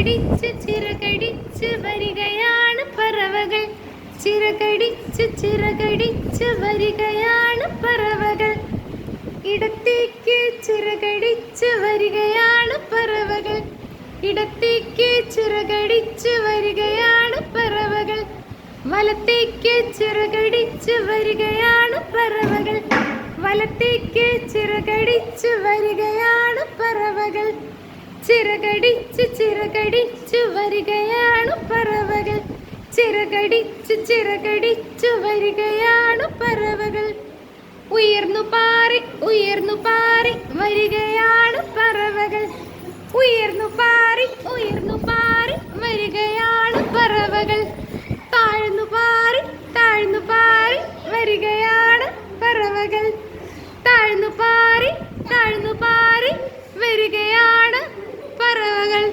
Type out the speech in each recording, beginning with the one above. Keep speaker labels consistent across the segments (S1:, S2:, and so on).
S1: ചിറകടിച്ച് ചിറകടിച്ച് വരികയാണ് പറവകൾ. ചിറകടിച്ച് ചിറകടിച്ച് വരികയാണ് പറവകൾ. ഇടത്തേക്ക് ചിറകടിച്ച് വരികയാണ് പറവകൾ. ഇടത്തേക്ക് ചിറകടിച്ച് വരികയാണ് പറവകൾ. വലത്തേക്ക് ചിറകടിച്ച് വരികയാണ് പറവകൾ. വലത്തേക്ക് ചിറകടിച്ച് വരികയാണ് പറവകൾ. ചിറകടിച്ച് ചിറകടിച്ച് വരികയാണ് പറവകൾ. ചിറകടിച്ച് ചിറകടിച്ച് വരികയാണ് പറവകൾ. ഉയർന്നു പാറി വരികയാണ് പറവകൾ. ഉയർന്നു പാറി വരികയാണ് പറവകൾ. താഴ്ന്നു പാറി വരികയാണ് പറവകൾ. താഴ്ന്നു പാറി വരികയാണ് പറവകൾ.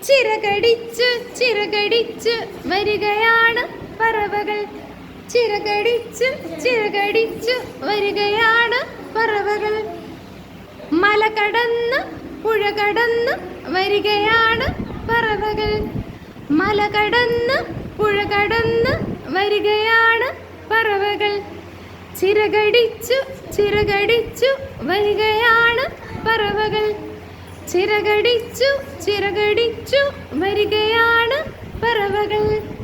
S1: ചിറകടിച്ച് ചിറകടിച്ച് വരികയാണ് പറവകൾ. ചിറകടിച്ച് ചിറകടിച്ച് വരികയാണ് പറവകൾ. മല കടന്ന് പുഴ കടന്ന് വരികയാണ് പറവകൾ. മല കടന്ന് പുഴ കടന്ന് വരികയാണ് പറവകൾ. ചിറകടിച്ചു ചിറകടിച്ചു വരികയാണ് പറവകൾ. ചിറകടിച്ചു ചിറകടിച്ചു വരികയാണ് പറവകൾ.